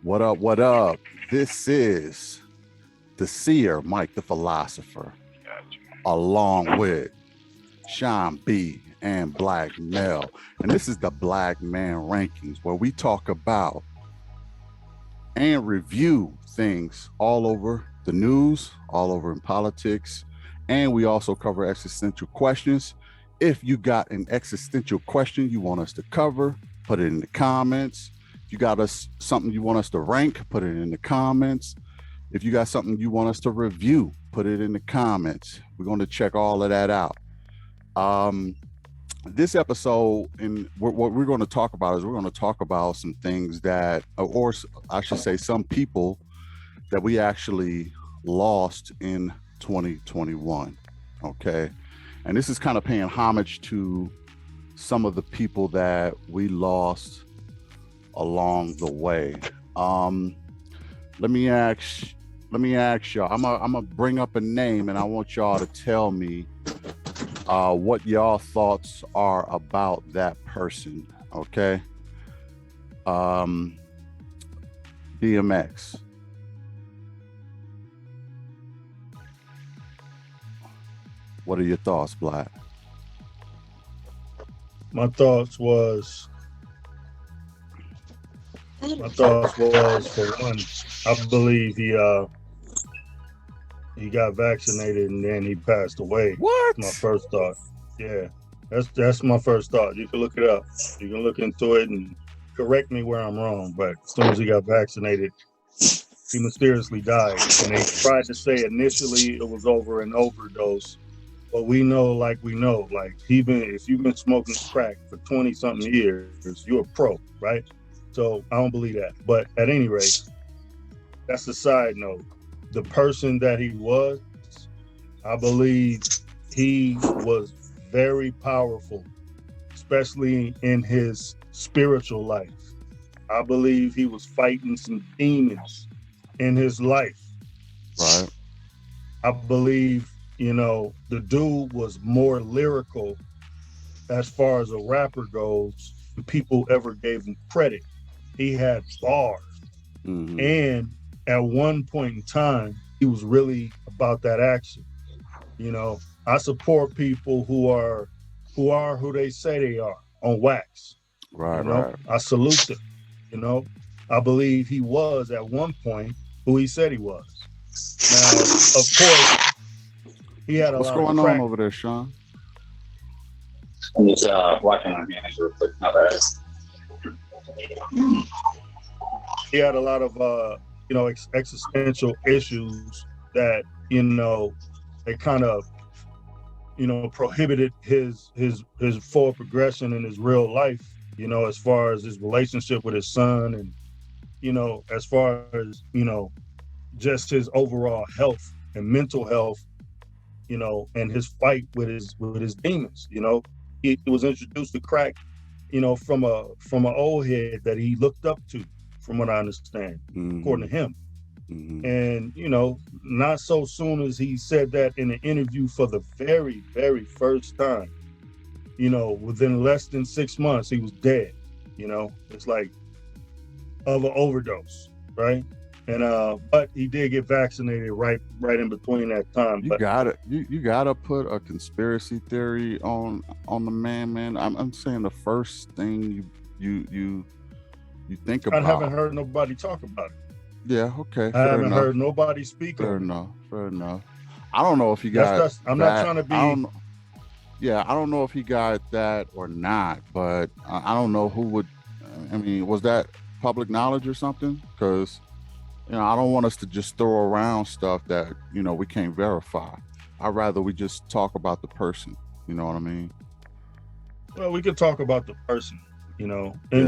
What up? What up? This is the seer, Mike the philosopher, along with Sean B and Black Mel. And this is the Black Man Rankings, where we talk about and review things all over the news, all over in politics, and we also cover existential questions. If you got an existential question you want us to cover, put it in the comments. If you got something you want us to rank, put it in the comments. If you got something you want us to review, put it in the comments. We're going to check all of that out. This episode, and what we're going to talk about is we're going to talk about some things that, or I should say, some people that we actually lost in 2021. Okay. And this is kind of paying homage to some of the people that we lost along the way. Let me ask y'all. I'm gonna bring up a name, and I want y'all to tell me what y'all thoughts are about that person. Okay. DMX. What are your thoughts, Black? My thoughts was for one, I believe he got vaccinated and then he passed away. What? My first thought. Yeah. That's my first thought. You can look it up. You can look into it and correct me where I'm wrong. But as soon as he got vaccinated, he mysteriously died. And they tried to say initially it was over an overdose. But we know, like, if you've been smoking crack for 20 something years, you're a pro, right? So I don't believe that. But at any rate, that's a side note. The person that he was, I believe he was very powerful, especially in his spiritual life. I believe he was fighting some demons in his life. Right. I believe, the dude was more lyrical as far as a rapper goes than people ever gave him credit. He had bars. Mm-hmm. And at one point in time, he was really about that action. I support people who are who they say they are on wax. Right, right. I salute them. I believe he was at one point who he said he was. Now, of course, he had What's lot going of crack. on over there, Sean? I'm just watching my hands real quick. My bad. He had a lot of existential issues that they kind of prohibited his forward progression in his real life. As far as his relationship with his son, and as far as just his overall health and mental health. And his fight with his demons. He was introduced to crack, from an old head that he looked up to, from what I understand, Mm-hmm. according to him. Mm-hmm. And not so soon as he said that in an interview for the very, very first time, within less than 6 months, he was dead. It's like of an overdose, right? And but he did get vaccinated right in between that time. You gotta put a conspiracy theory on the man. I'm saying the first thing you think about. I haven't heard nobody talk about it. Yeah, okay. I haven't heard nobody speak fair on enough. Fair enough. I don't know if he got I'm that. not trying to be I don't know if he got that or not, but I don't know who would. I mean, was that public knowledge or something? Because I don't want us to just throw around stuff that we can't verify. I'd rather we just talk about the person. You know what I mean? Well, we could talk about the person.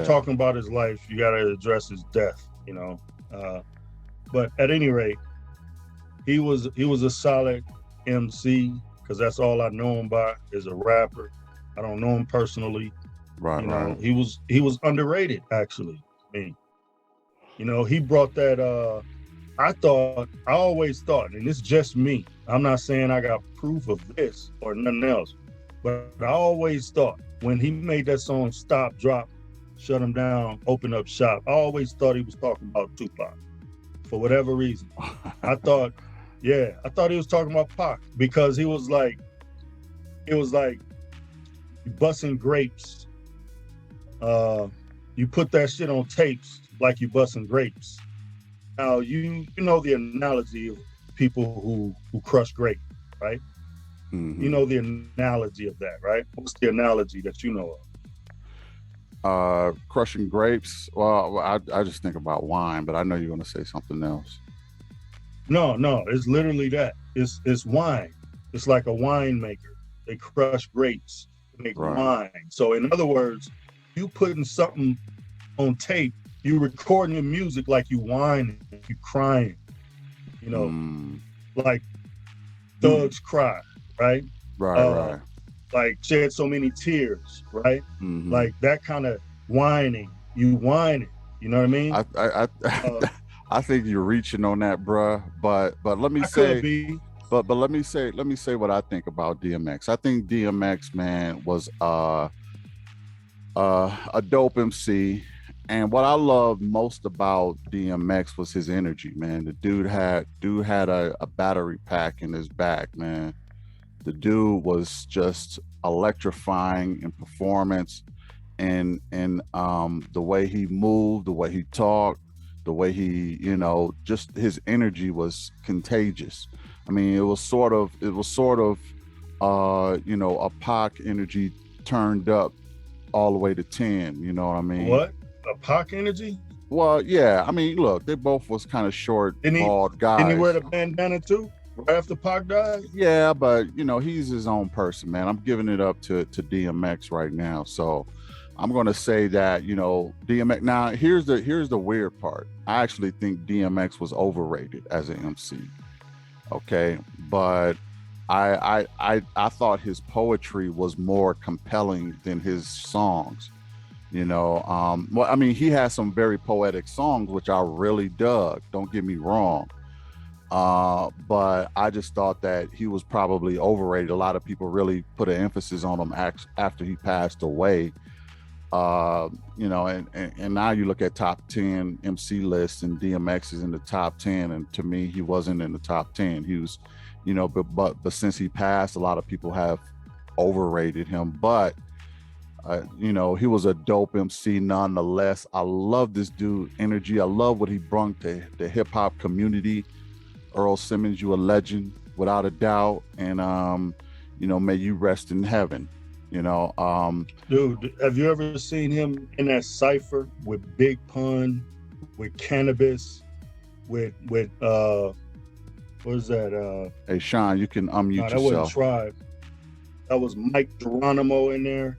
Talking about his life, you got to address his death. But at any rate, he was a solid MC, because that's all I know him by, is a rapper. I don't know him personally. Right, right. He was underrated, actually. I mean, he brought that. I always thought, and it's just me. I'm not saying I got proof of this or nothing else, but I always thought when he made that song "Stop Drop," shut him down, open up shop. I always thought he was talking about Tupac for whatever reason. I thought he was talking about Pac because it was like you busting grapes. You put that shit on tapes like you busting grapes. Now you know the analogy of people who crush grapes, right? Mm-hmm. You know the analogy of that, right? What's the analogy that you know of? Crushing grapes. Well, I just think about wine, but I know you're going to say something else. No, it's literally that. It's wine. It's like a winemaker. They crush grapes to make wine. So in other words, you putting something on tape, you recording your music like you whining, you crying, you know, like thugs cry, right? Right. Like shed so many tears, right? Mm-hmm. Like that kind of whining, you whining, you know what I mean? I think you're reaching on that, bruh. But let me say, but let me say what I think about DMX. I think DMX, man, was a dope MC. And what I loved most about DMX was his energy, man. The dude had a battery pack in his back, man. The dude was just electrifying in performance and the way he moved, the way he talked, the way he, just his energy was contagious. I mean, it was sort of a Pac energy turned up all the way to 10, you know what I mean? What? A Pac energy? Well, yeah. I mean, look, they both was kind of short, bald guys. Didn't he wear the bandana too? Right after Pac died? Yeah, but he's his own person, man. I'm giving it up to DMX right now. So I'm gonna say that, DMX. Now here's the weird part. I actually think DMX was overrated as an MC. Okay. But I thought his poetry was more compelling than his songs. Well, I mean, he has some very poetic songs, which I really dug. Don't get me wrong. But I just thought that he was probably overrated. A lot of people really put an emphasis on him after he passed away. And now you look at top 10 MC lists and DMX is in the top 10. And to me, he wasn't in the top 10. He was, but since he passed, a lot of people have overrated him. But he was a dope MC nonetheless. I love this dude energy. I love what he brought to the hip hop community. Earl Simmons, you a legend without a doubt. And, may you rest in heaven, Dude, have you ever seen him in that cypher with Big Pun, with Cannabis, with what is that? Hey, Sean, you can unmute yourself. That wasn't Tribe. That was Mike Geronimo in there.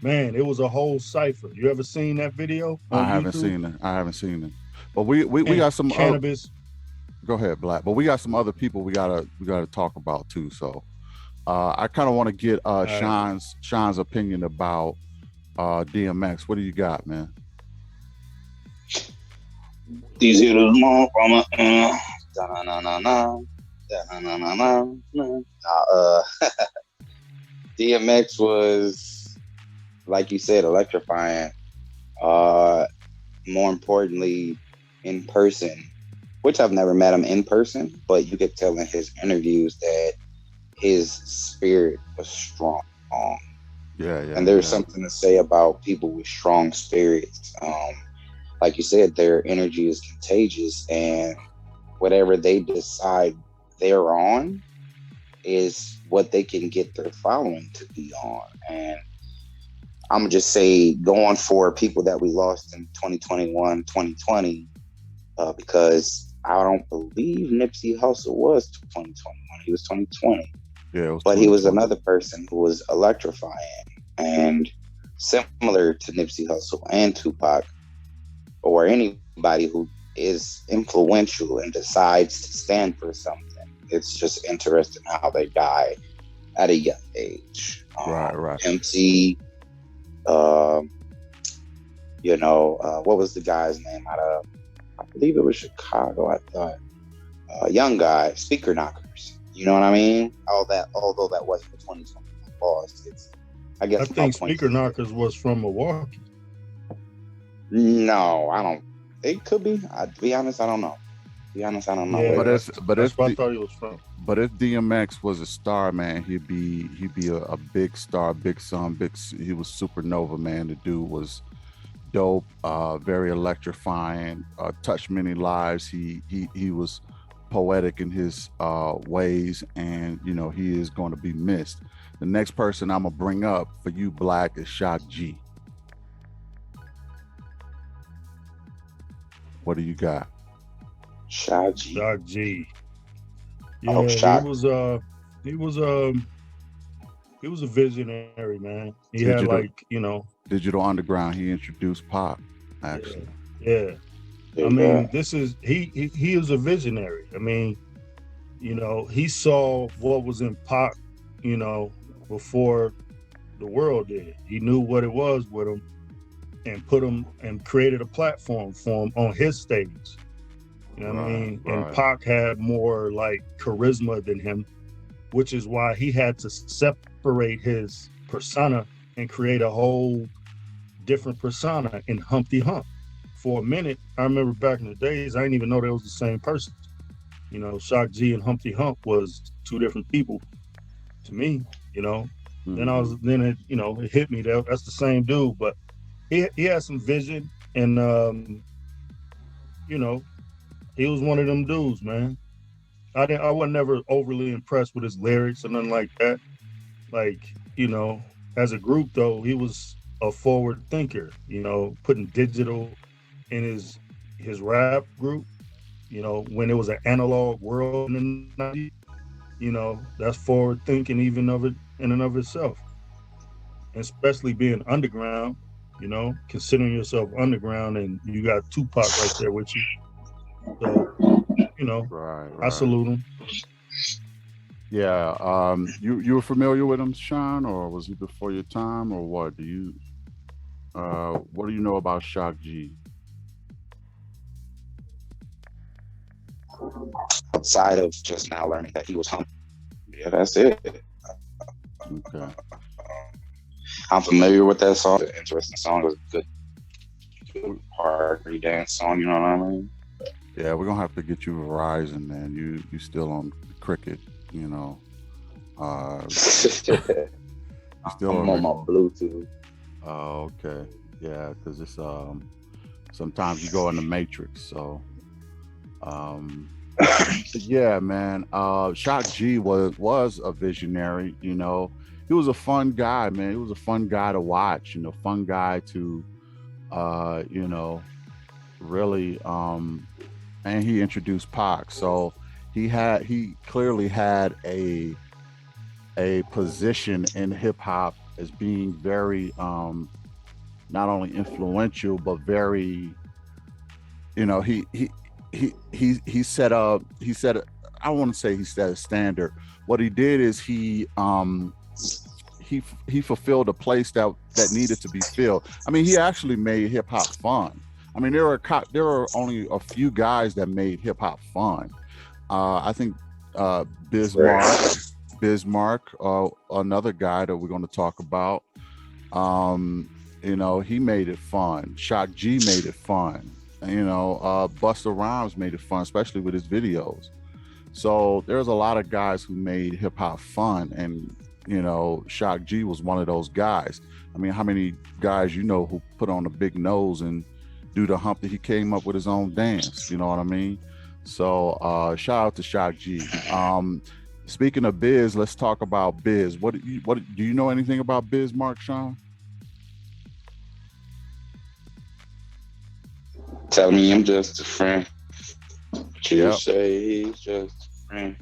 Man, it was a whole cypher. You ever seen that video? I haven't seen it. But we got some Cannabis. Go ahead, Black. But we got some other people we gotta talk about too. So I kind of want to get Sean's opinion about DMX. What do you got, man? These hitters more from DMX was, like you said, electrifying. More importantly, in person, which I've never met him in person, but you could tell in his interviews that his spirit was strong. Yeah. And there's something to say about people with strong spirits. Like you said, their energy is contagious, and whatever they decide they're on is what they can get their following to be on. And I'm gonna just say, going for people that we lost in 2021, 2020, because I don't believe Nipsey Hussle was 2021. He was 2020. Yeah, but he was another person who was electrifying, and similar to Nipsey Hussle and Tupac, or anybody who is influential and decides to stand for something. It's just interesting how they die at a young age. Right. MC, what was the guy's name out of, I believe it was Chicago, I thought. Young guy, Speaker Knockers. You know what I mean? Although that wasn't the 2020 loss, it's I I guess my think point Speaker is that Knockers was from Milwaukee. no, I don't. It could be. To be honest, I don't know. To be honest, I don't know Yeah, where. that's where I thought he was from. But if DMX was a star, man, he'd be a big star, big son, he was supernova, man. The dude was dope, very electrifying, touched many lives. He was poetic in his ways, and you know he is going to be missed. The next person I'm gonna bring up for you, Black, is Shock G. What do you got? Shock G. Shock G. Yeah, Oh, Shock. he was a visionary, man. He had Digital like, you know, Digital Underground. He introduced pop, actually. yeah. I mean, this is he is a visionary. I mean, you know, he saw what was in pop, you know, before the world did. He knew what it was with him and put him and created a platform for him on his stage. You know what I mean? Right. And Pac had more like charisma than him, which is why he had to separate his persona and create a whole different persona in Humpty Hump. For a minute, I remember back in the days, I didn't even know they was the same person. You know, Shock G and Humpty Hump was two different people to me, you know. Mm-hmm. Then it hit me that that's the same dude, but he had some vision and you know, he was one of them dudes, man. I was never overly impressed with his lyrics or nothing like that. Like, you know, as a group though, he was a forward thinker, you know, putting digital in his rap group, you know, when it was an analog world in the 90s, you know, that's forward thinking even of it in and of itself. And especially being underground, you know, considering yourself underground and you got Tupac right there with you. So, you know, Right. I salute him. Yeah. You were familiar with him, Sean, or was he before your time, or what? What do you know about Shock G? Outside of just now learning that he was humble. Yeah, that's it. Okay. I'm familiar with that song. It's an interesting song. It's a good party dance song. You know what I mean? Yeah, we're gonna have to get you Verizon, man. You still on Cricket, you know? Still I'm on my Bluetooth. Oh, okay. Yeah, because it's sometimes you go in the matrix. So yeah, man. Shock G was a visionary, you know. He was a fun guy, man. He was a fun guy to watch, you know, fun guy to you know, really and he introduced Pac. So he clearly had a position in hip hop as being very not only influential but very, you know, he set up I don't want to say he set a standard. What he did is he fulfilled a place that needed to be filled. I mean, he actually made hip hop fun. I mean, there are only a few guys that made hip hop fun. I think Bismarck, another guy that we're going to talk about. You know, he made it fun. Shock G made it fun. You know, Busta Rhymes made it fun, especially with his videos. So there's a lot of guys who made hip hop fun, and you know, Shock G was one of those guys. I mean, how many guys you know who put on a big nose and do the hump that he came up with his own dance? You know what I mean? So shout out to Shock G. Speaking of Biz, let's talk about Biz. What do you know anything about Bismarck, Sean? Tell me I'm just a friend. You say he's just a friend.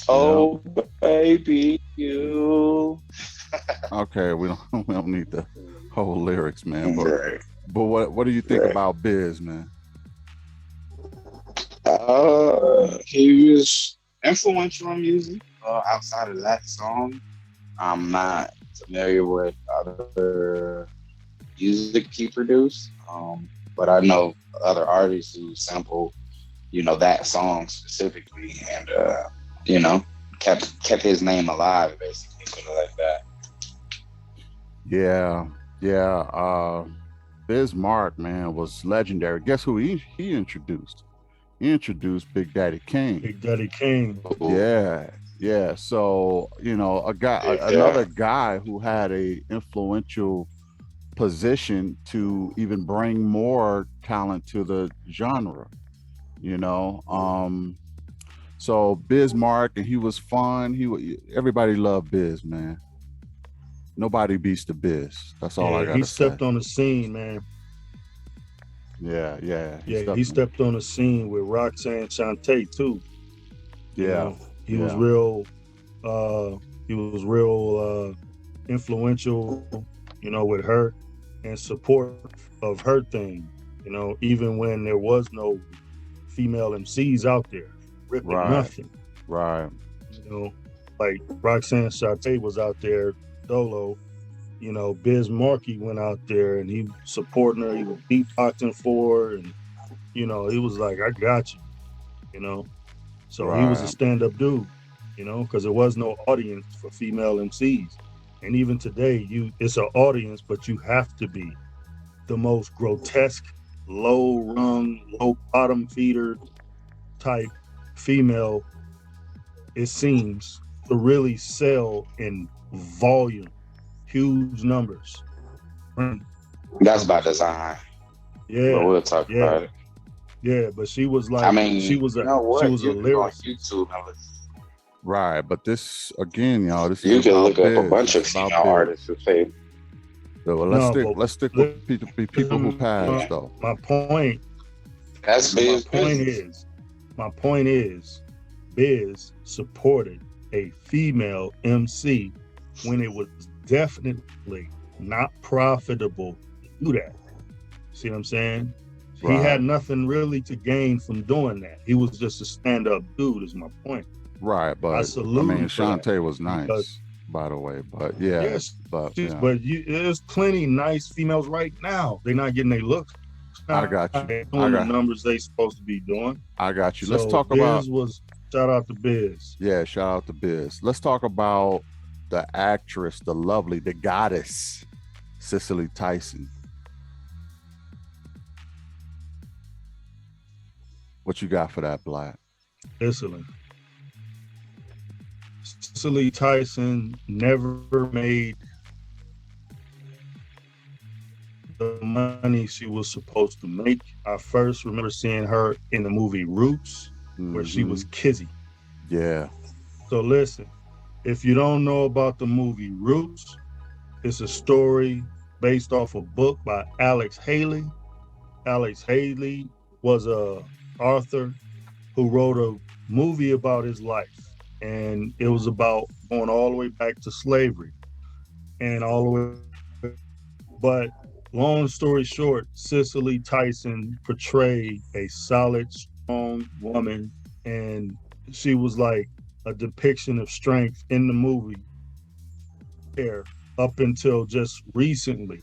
Oh, baby, you. Okay, we don't need the whole lyrics, man. But what do you think about Biz, man? He was influential in music. Outside of that song, I'm not familiar with other music he produced. But I know other artists who sampled, you know, that song specifically, and you know, kept his name alive, basically, sort of like that. Yeah, yeah. Bismarck, man, was legendary. Guess who he introduced? He introduced Big Daddy King. Big Daddy King. Yeah, yeah. So another guy who had a influential position to even bring more talent to the genre. You know, so Bismarck, and he was fun. Everybody loved Biz, man. Nobody beats the Biz. That's all I Yeah, he gotta say. stepped on the scene, man. Yeah, yeah. He stepped on the scene with Roxanne Shante too. You know, he was real influential, you know, with her and support of her thing, you know, even when there was no female MCs out there ripping nothing. Right. You know, like Roxanne Shante was out there dolo. You know, Biz Markie went out there and he supporting her, he was beatboxing for her, and you know, he was like, I got you, you know. So he was a stand-up dude, you know, because there was no audience for female MCs. And even today, it's an audience, but you have to be the most grotesque, low rung, low bottom feeder type female, it seems, to really sell in volume, huge numbers. That's by design. Yeah, but we'll talk about it. Yeah, but she was like, I mean, she was a lyricist. YouTube and listen. Right, but this again, y'all. This you is can about look Biz. up a bunch of female artists and say. So, well, let's stick with people who passed though. My point. That's Biz. My point is, Biz supported a female MC when it was definitely not profitable to do that. See what I'm saying? He had nothing really to gain from doing that. He was just a stand-up dude, is my point. Right, but I mean, Shante was nice, by the way. But yeah, yes, but there's plenty nice females right now. They're not getting their looks. I got you. Doing the numbers they supposed to be doing. I got you. So Let's talk about. Shout out to Biz. Yeah, shout out to Biz. Let's talk about the actress, the lovely, the goddess, Cicely Tyson. What you got for that, Black? Cicely Tyson never made the money she was supposed to make. I first remember seeing her in the movie Roots, where she was Kizzy. Yeah. So listen, if you don't know about the movie Roots, it's a story based off a book by Alex Haley. Alex Haley was a author who wrote a movie about his life, and it was about going all the way back to slavery and all the way. But long story short, Cicely Tyson portrayed a solid, strong woman, and she was like a depiction of strength in the movie there up until just recently,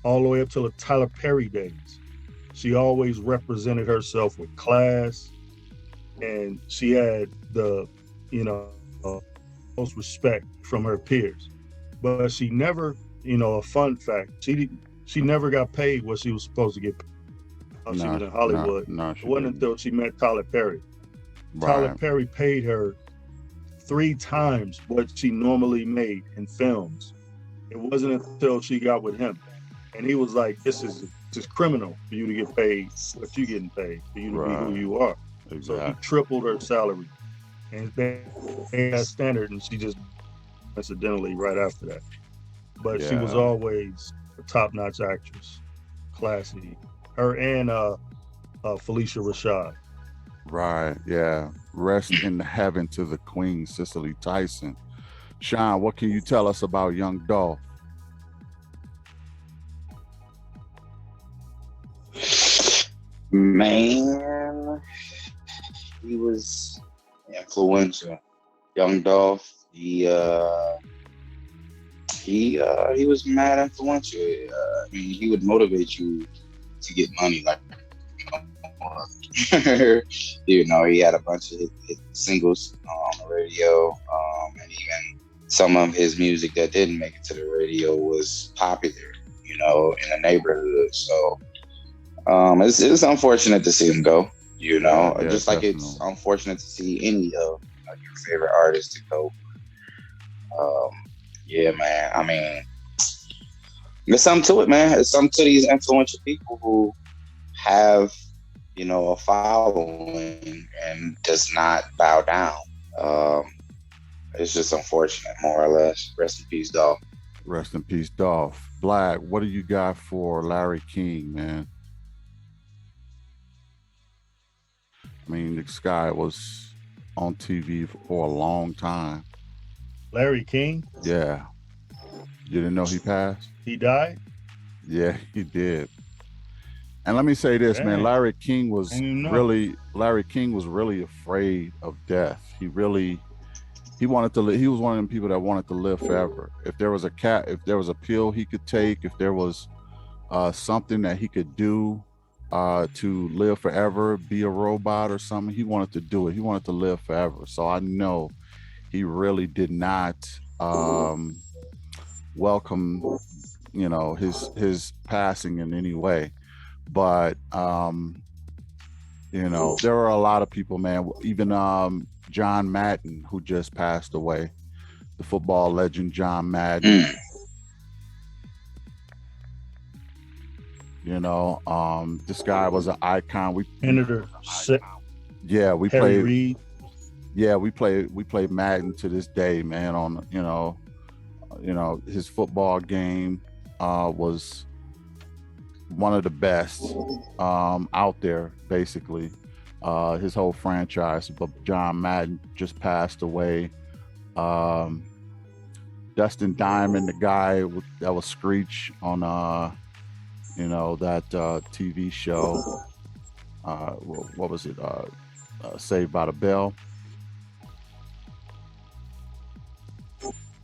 all the way up till the Tyler Perry days. She always represented herself with class, and she had the, most respect from her peers. But she never, a fun fact, she never got paid what she was supposed to get paid while she was in Hollywood. It wasn't until she met Tyler Perry. Right. Tyler Perry paid her 3 times what she normally made in films. It wasn't until she got with him. And he was like, this is criminal for you to get paid what you getting paid, for you to be who you are. Exactly. So he tripled her salary. And they had that standard, and she just incidentally right after that. But she was always a top-notch actress, classy. Her and Felicia Rashad. Right, yeah. Rest in heaven to the Queen, Cicely Tyson. Sean, what can you tell us about Young Dolph? Man, he was influential. Young Dolph, he was mad influential. I mean, he would motivate you to get money, like, he had a bunch of hit singles on the radio, and even some of his music that didn't make it to the radio was popular, you know, in the neighborhood. So it's unfortunate to see him go, you know, Yeah, just like definitely. it's unfortunate to see any of your favorite artists to go. Yeah, man. I mean, there's something to it, man. There's something to these influential people who have, you know, a following and does not bow down. Um, it's just unfortunate, more or less. Rest in peace, dog. Rest in peace, Dolph. Black, what do you got for Larry King, man? I mean, this guy was on TV for a long time. Larry King, Yeah. You didn't know he passed? he died. Yeah, he did. And let me say this, man. Dang. Larry King was I didn't know. really afraid of death. He wanted to live. He was one of them people that wanted to live forever. If there was a pill he could take, if there was something that he could do to live forever, be a robot or something, he wanted to do it. He wanted to live forever. So I know he really did not welcome, you know, his passing in any way. But you know, there are a lot of people, man. Even John Madden, who just passed away, the football legend John Madden. You know, this guy was an icon. We played Madden to this day, man. On you know, his football game was one of the best out there, basically. His whole franchise, but John Madden just passed away. Dustin Diamond, the guy that was Screech on you know, that TV show. What was it? Saved by the Bell.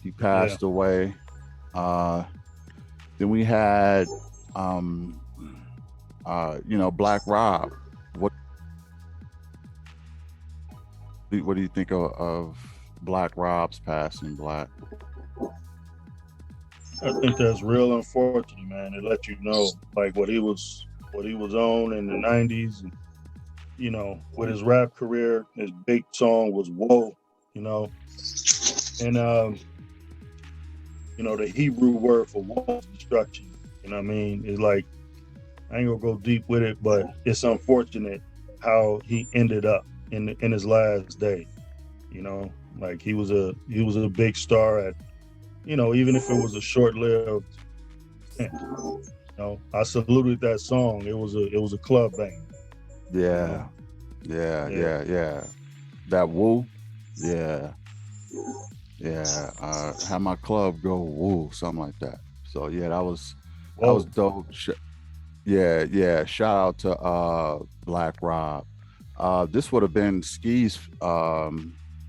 He passed away. Then we had, you know, Black Rob. What do you think of Black Rob's passing, Black? I think that's real unfortunate, man. It let you know like what he was on in the 90s, and you know, with his rap career, his big song was "Whoa," you know, and you know, the Hebrew word for "whoa" is destruction. You know what I mean? It's like, I ain't gonna go deep with it, but it's unfortunate how he ended up in his last day. You know, like he was a big star at, you know, even if it was a short-lived stint. You know, I saluted that song. It was a club bang. Yeah. You know? Yeah. That woo. Yeah. Have my club go woo, something like that. So yeah, that was dope. Yeah. Shout out to Black Rob. This would have been Ski's.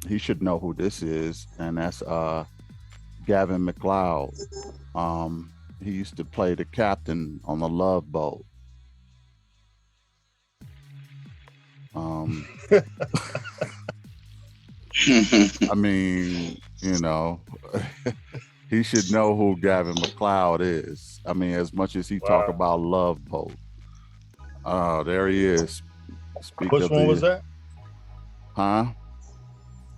He should know who this is, and that's Gavin Mcleod. He used to play the captain on the Love Boat. I mean, you know, he should know who Gavin Mcleod is. I mean, as much as he talk about Love Boat. Oh, there he is. Which one was that? Huh?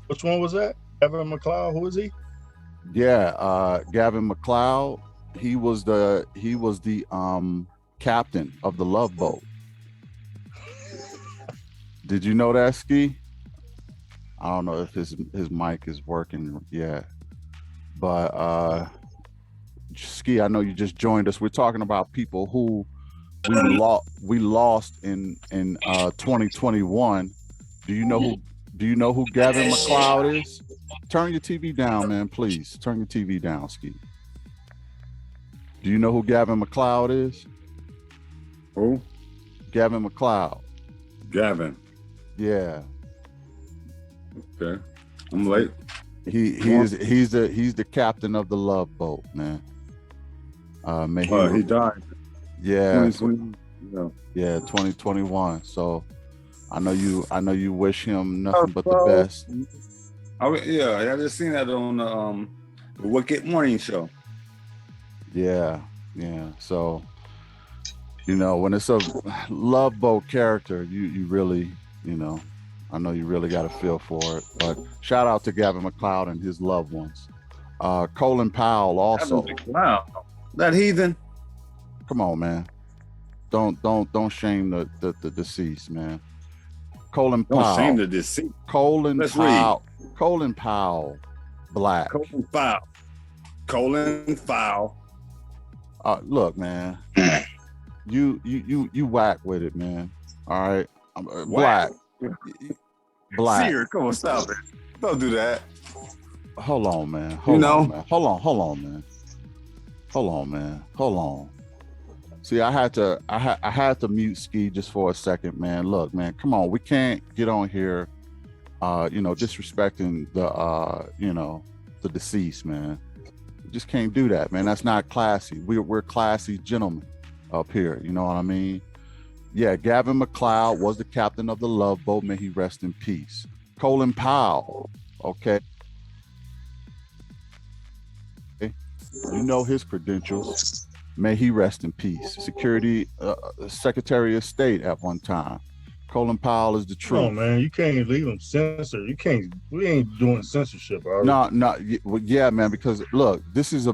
Which one was that? Gavin Mcleod, who is he? Yeah, Gavin Mcleod. He was the captain of the Love Boat. Did you know that, Ski? I don't know if his mic is working yet, but Ski, I know you just joined us. We're talking about people who we lost in 2021. Do you know who Gavin Mcleod is? Turn your TV down, man, please. Turn your TV down, Ski. Do you know who Gavin Mcleod is? Who? Gavin Mcleod. Gavin. Yeah. Okay. I'm late. He's the captain of the Love Boat, man. He died. Yeah. 2020. Yeah, 2021. So I know you wish him nothing but the best. I just seen that on The Wicked Morning Show. Yeah. So, when it's a Love Boat character, you really, I know you really got a feel for it. But shout out to Gavin Mcleod and his loved ones. Colin Powell also. Wow, that heathen. Come on, man. Don't shame the deceased, man. Colin Powell. Don't shame the deceased. Colin Powell, Black. Colin Powell. Look, man. You whack with it, man. All right. Black. Seer, come on, stop it. Don't do that. Hold on, man. Hold on, man. See, I had to mute Ski just for a second, man. Look, man, come on. We can't get on here disrespecting the deceased, man. We just can't do that, man. That's not classy. We're classy gentlemen up here, you know what I mean? Yeah, Gavin Mcleod was the captain of the Love Boat. May he rest in peace. Colin Powell, okay. You know his credentials. May he rest in peace. Security Secretary of State at one time. Colin Powell is the truth. No, man, you can't leave him censored. We ain't doing censorship, bro. No, yeah, man. Because look, this is a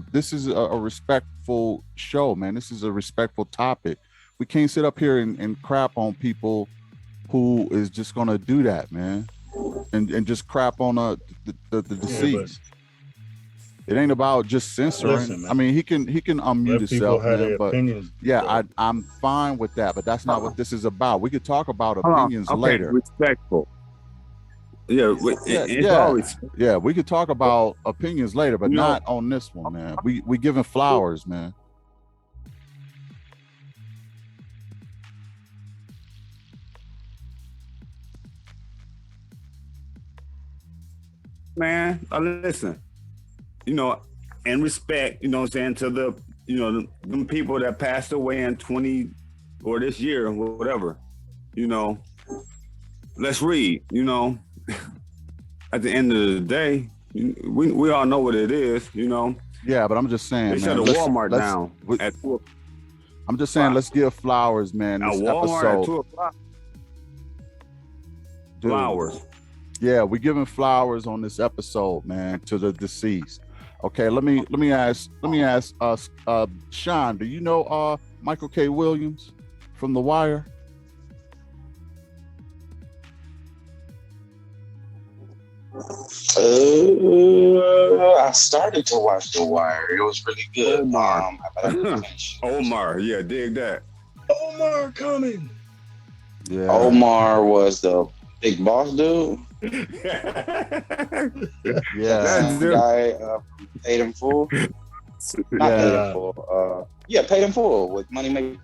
respectful show, man. This is a respectful topic. We can't sit up here and crap on people who is just gonna do that, man, and just crap on the deceased. It ain't about just censoring. Listen, I mean, he can unmute himself, man, but opinions. yeah, I'm fine with that, but that's not what this is about. We could talk about opinions later. Respectful. Yeah, yeah, we could talk about opinions later, but not on this one, man. We giving flowers, man. Man, listen. And respect, what I'm saying, to the, them people that passed away in 20 or this year or whatever, let's read, at the end of the day, we all know what it is, Yeah, but I'm just saying, they shut the Walmart down at 2 I'm just saying, let's give flowers, man. This Walmart episode. At 2 o'clock. Flowers. Yeah, we're giving flowers on this episode, man, to the deceased. Okay, let me ask us, Sean, do you know Michael K. Williams from The Wire? I started to watch The Wire. It was really good. Omar, yeah, dig that. Omar coming. Yeah. Omar was the big boss dude. Yeah. Guy Paid in Full. Not Paid in Full. Paid in Full with Money Make.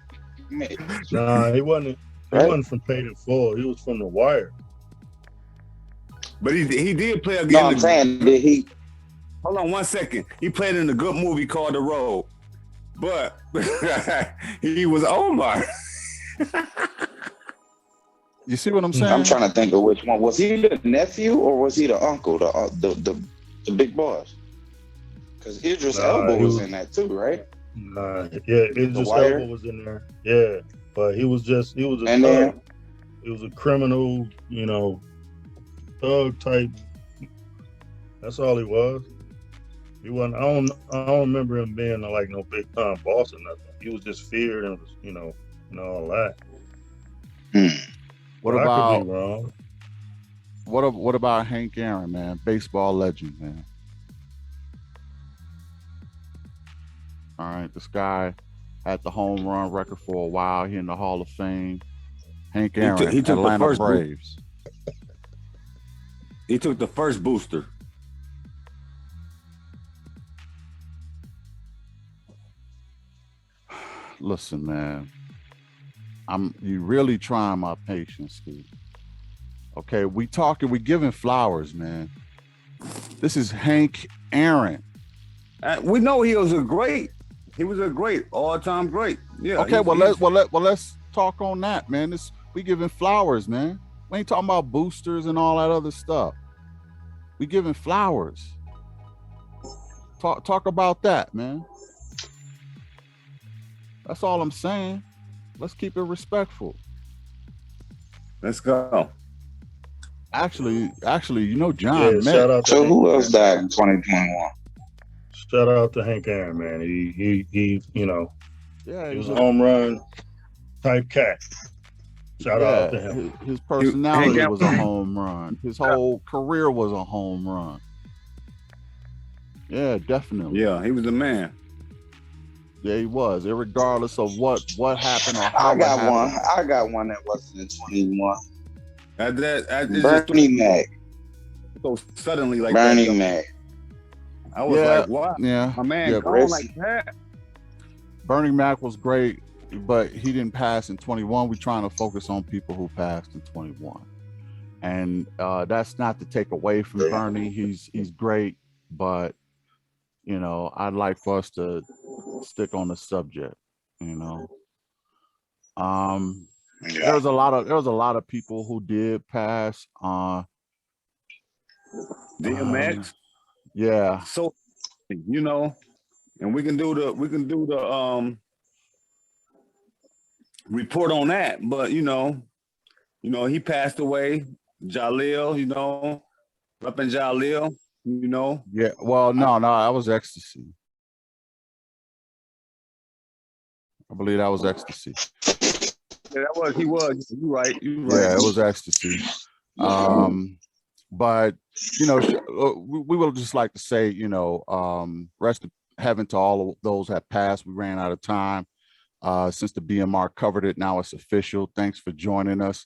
Nah, he wasn't. He wasn't from Paid in Full. He was from The Wire. But he did play again. No, I'm saying, did he? Hold on 1 second. He played in a good movie called The Road, but he was Omar. You see what I'm saying? I'm trying to think of which one. Was he the nephew or was he the uncle, the big boss? Because Idris Elba was in that too, right? Nah, yeah, Idris Elba was in there. Yeah, but he was a thug. He was a criminal, thug type. That's all he was. He wasn't. I don't remember him being like no big time boss or nothing. He was just feared and and all that. What about? I could be wrong. What about Hank Aaron, man? Baseball legend, man. All right, this guy had the home run record for a while. He in the Hall of Fame. Hank Aaron, he took Atlanta the first Braves. He took the first booster. Listen, man. You really trying my patience, Steve. Okay, we giving flowers, man. This is Hank Aaron. We know he was a great all-time great. Yeah. Okay, let's talk on that, man. We giving flowers, man. We ain't talking about boosters and all that other stuff. We giving flowers. Talk about that, man. That's all I'm saying. Let's keep it respectful. Let's go. Actually, you know, John Yeah, met. shout out to So Hank who else Aaron, died man. in 2021? Shout out to Hank Aaron, man. He you know, Yeah, he was he's a home run type cat. Shout out to him. his personality Hank was a home run. His whole career was a home run. Yeah, definitely. Yeah, he was the man. Yeah, he was. Irregardless of what happened or how I got it happened. one. I got one that wasn't in 21. It's Bernie Mac. just so suddenly like Bernie that. Mac. I was like, wow, Yeah, my man yeah. gone like that. Bernie Mac was great, but he didn't pass in 21. We're trying to focus on people who passed in 21, and that's not to take away from Bernie. He's great, but you know, I'd like for us to stick on the subject. You know, there was a lot of people who did pass. DMX. Yeah. So, you know, and we can do the report on that. But you know, he passed away. Jalil, up in Jalil, Yeah. Well, no, that was ecstasy. I believe that was ecstasy. Yeah, he was. You're right. Yeah, it was ecstasy. But you know, we will just like to say, rest in heaven to all of those that passed. We ran out of time. Since the BMR covered it, now it's official. Thanks for joining us.